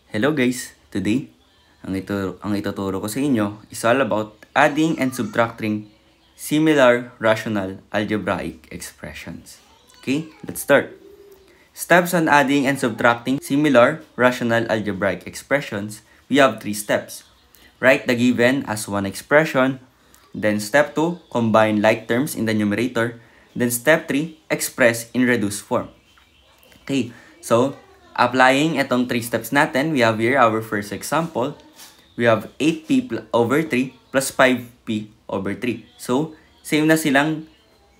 Hello guys! Today, ang ituturo ko sa inyo is all about adding and subtracting similar rational algebraic expressions. Okay, let's start. Steps on adding and subtracting similar rational algebraic expressions. We have 3 steps. Write the given as one expression. Then step 2, combine like terms in the numerator. Then step 3, express in reduced form. Okay, so applying itong 3 steps natin, we have here our first example. We have 8p over 3 plus 5p over 3. So, same na silang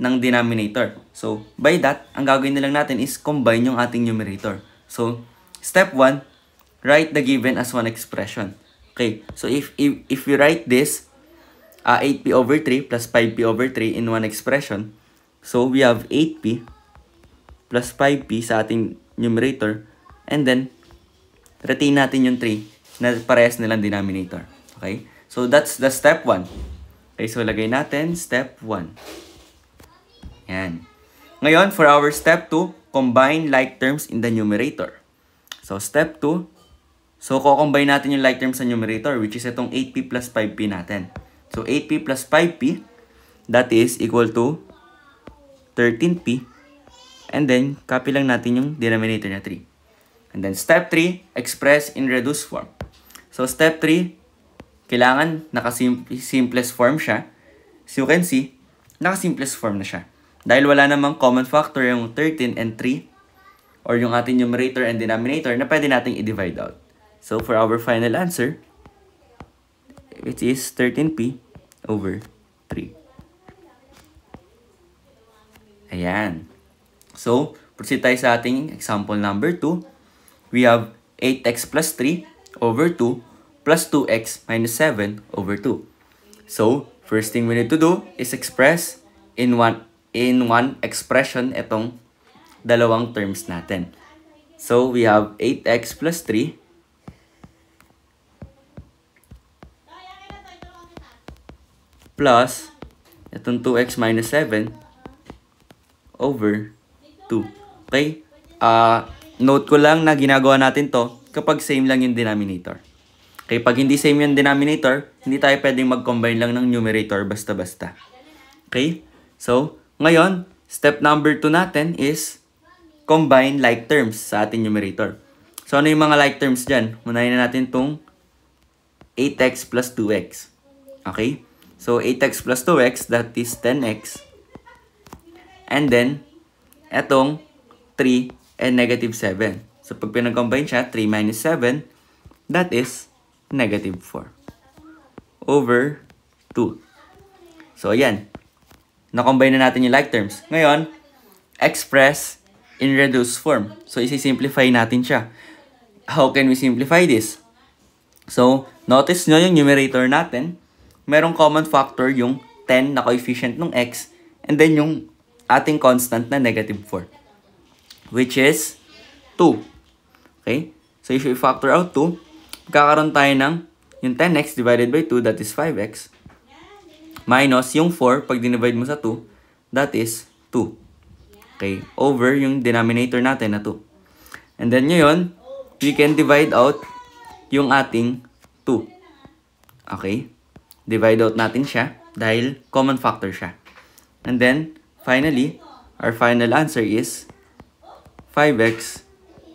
ng denominator. So, by that, ang gagawin na lang natin is combine yung ating numerator. So, step 1, write the given as one expression. Okay, so if we write this, 8p over 3 plus 5p over 3 in one expression, so we have 8p plus 5p sa ating numerator. And then, retain natin yung 3 na parehas nilang denominator. Okay? So, that's the step 1. Okay, so lagay natin step 1. Yan. Ngayon, for our step 2, combine like terms in the numerator. So, step 2. So, ko-combine natin yung like terms sa numerator, which is itong 8p plus 5p natin. So, 8p plus 5p, that is equal to 13p. And then, copy lang natin yung denominator na 3. And then, step 3, express in reduced form. So, step 3, kailangan naka-simplest form siya. So, you can see, naka-simplest form na siya. Dahil wala namang common factor yung 13 and 3, or yung ating numerator and denominator na pwede nating i-divide out. So, for our final answer, it is 13p over 3. Ayan. So, proceed tayo sa ating example number 2. We have 8x plus 3 over 2 plus 2x minus 7 over 2. So, first thing we need to do is express in one expression itong dalawang terms natin. So, we have 8x plus 3 plus itong 2x minus 7 over 2. Okay? Note ko lang na ginagawa natin to kapag same lang yung denominator. Okay, pag hindi same yung denominator, hindi tayo pwedeng mag-combine lang ng numerator basta-basta. Okay? So, ngayon, step number 2 natin is combine like terms sa ating numerator. So, ano yung mga like terms dyan? Unahin na natin itong 8x plus 2x. Okay? So, 8x plus 2x, that is 10x. And then, etong 3 and negative 7. So, pag pinag-combine siya, 3 minus 7, that is negative 4 over 2. So, ayan. Na-combine na natin yung like terms. Ngayon, express in reduced form. So, isi-simplify natin siya. How can we simplify this? So, notice nyo yung numerator natin. Merong common factor yung 10 na coefficient ng x and then yung ating constant na negative 4. Which is 2. Okay? So, if we factor out 2, magkakaroon tayo ng yung 10x divided by 2, that is 5x. Minus yung 4, pag dinivide mo sa 2, that is 2. Okay? Over yung denominator natin na 2. And then ngayon, we can divide out yung ating 2. Okay? Divide out natin siya dahil common factor siya. And then, finally, our final answer is 5x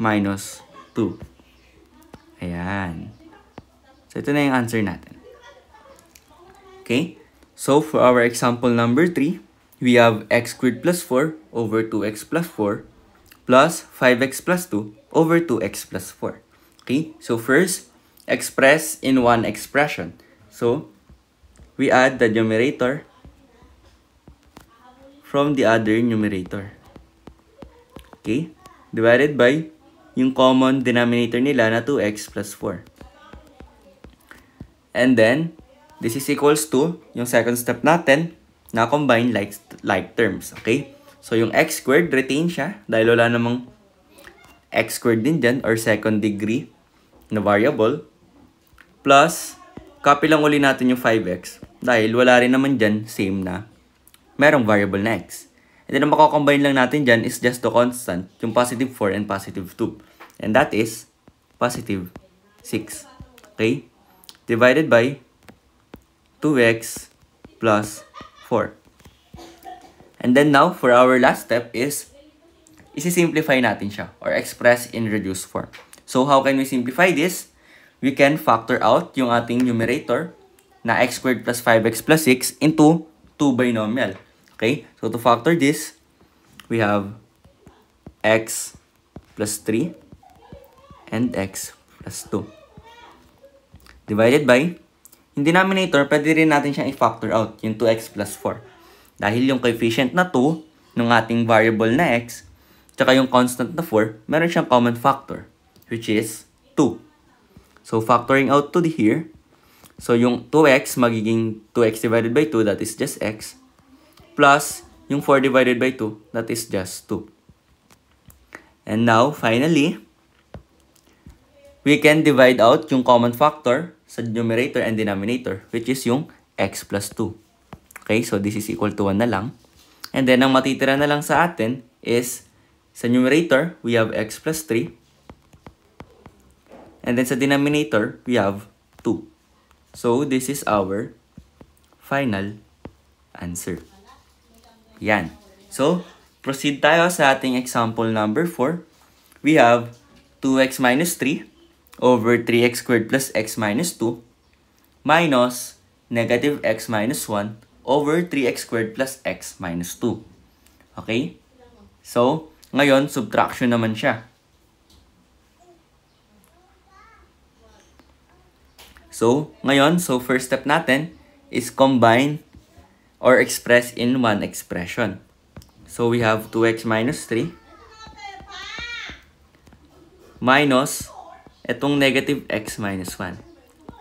minus 2. Ayan. So, ito na yung answer natin. Okay? So, for our example number 3, we have x squared plus 4 over 2x plus 4 plus 5x plus 2 over 2x plus 4. Okay? So, first, express in one expression. So, we add the numerator from the other numerator. Okay? Divided by yung common denominator nila na 2x plus 4. And then, this is equals to yung second step natin na combine like terms. Okay? So, yung x squared, retain siya dahil wala namang x squared din dyan or second degree na variable. Plus, copy lang uli natin yung 5x dahil wala rin naman dyan same na merong variable na x. And then, ang makakombine lang natin dyan is just the constant, yung positive 4 and positive 2. And that is positive 6. Okay? Divided by 2x plus 4. And then now, for our last step is, isi-simplify natin siya or express in reduced form. So, how can we simplify this? We can factor out yung ating numerator na x squared plus 5x plus 6 into 2 binomial. Okay? So, to factor this, we have x plus 3 and x plus 2. Divided by, yung denominator, pwede rin natin siyang i-factor out, yung 2x plus 4. Dahil yung coefficient na 2 ng ating variable na x, tsaka yung constant na 4, meron siyang common factor, which is 2. So, factoring out to here, so yung 2x magiging 2x divided by 2, that is just x, plus yung 4 divided by 2, that is just 2. And now, finally, we can divide out yung common factor sa numerator and denominator, which is yung x plus 2. Okay, so this is equal to 1 na lang. And then, ang matitira na lang sa atin is, sa numerator, we have x plus 3. And then sa denominator, we have 2. So, this is our final answer. Yan. So, proceed tayo sa ating example number 4. We have 2x minus 3 over 3x squared plus x minus 2 minus negative x minus 1 over 3x squared plus x minus 2. Okay? So, ngayon, subtraction naman siya. So, ngayon, first step natin is combine or express in one expression. So, we have 2x minus 3 minus itong negative x minus 1.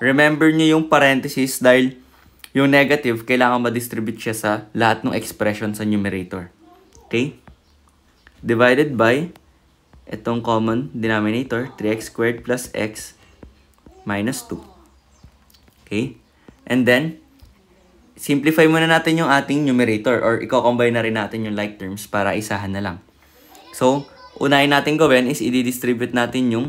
Remember nyo yung parenthesis dahil yung negative, kailangan ma-distribute siya sa lahat ng expression sa numerator. Okay? Divided by itong common denominator, 3x squared plus x minus 2. Okay? And then, simplify muna natin yung ating numerator or i-combine na rin natin yung like terms para isahan na lang. So, unahin natin gawin is i-distribute natin yung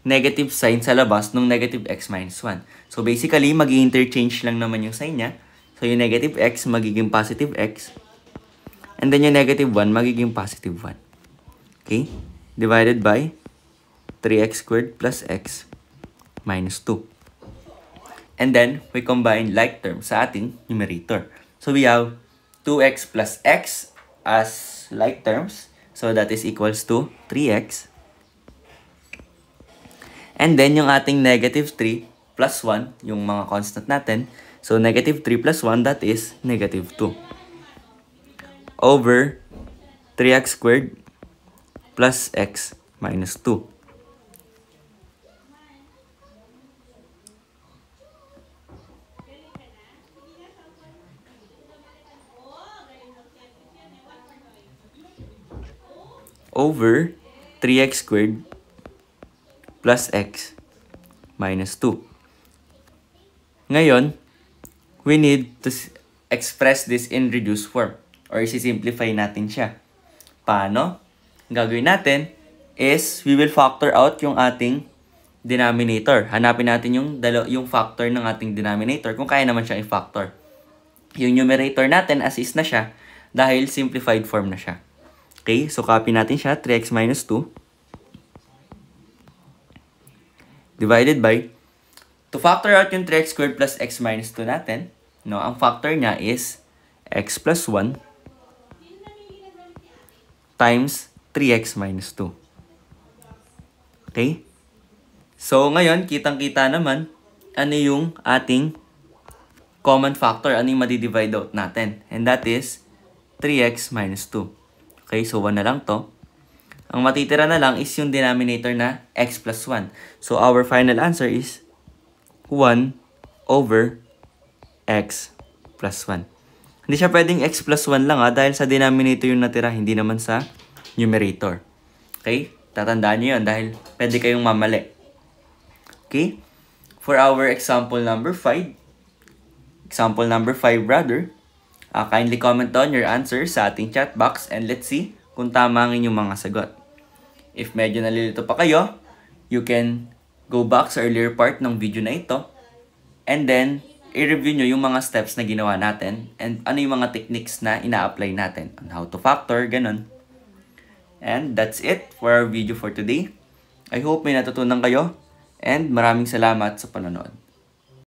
negative sign sa labas ng negative x minus 1. So, basically, mag-interchange lang naman yung sign niya. So, yung negative x magiging positive x. And then, yung negative 1 magiging positive 1. Okay? Divided by 3x squared plus x minus 2. And then, we combine like terms sa ating numerator. So, we have 2x plus x as like terms. So, that is equals to 3x. And then, yung ating negative 3 plus 1, yung mga constant natin. So, negative 3 plus 1, that is negative 2. Over 3x squared plus x minus 2. Over 3x squared plus x minus 2. Ngayon, we need to express this in reduced form or isi-simplify natin siya. Paano? Ang gagawin natin is we will factor out yung ating denominator. Hanapin natin yung factor ng ating denominator kung kaya naman siyang i-factor. Yung numerator natin as is na siya dahil simplified form na siya. Okay, so copy natin siya, 3x minus 2. Divided by, to factor out yung 3x squared plus x minus 2 natin, no, ang factor niya is x plus 1 times 3x minus 2. Okay? So, ngayon, kitang-kita naman, ano yung ating common factor, ano yung madi-divide out natin. And that is 3x minus 2. Okay, so 1 na lang to. Ang matitira na lang is yung denominator na x plus 1. So, our final answer is 1 over x plus 1. Hindi siya pwedeng x plus 1 lang dahil sa denominator yung natira, hindi naman sa numerator. Okay? Tatandaan nyo yun dahil pwede kayong mamali. Okay? For our example number 5, kindly comment down your answer sa ating chat box and let's see kung tama ang inyong mga sagot. If medyo nalilito pa kayo, you can go back sa earlier part ng video na ito, and then, i-review nyo yung mga steps na ginawa natin, and ano yung mga techniques na ina-apply natin, on how to factor, ganun. And that's it for our video for today. I hope may natutunan kayo, and maraming salamat sa panonood.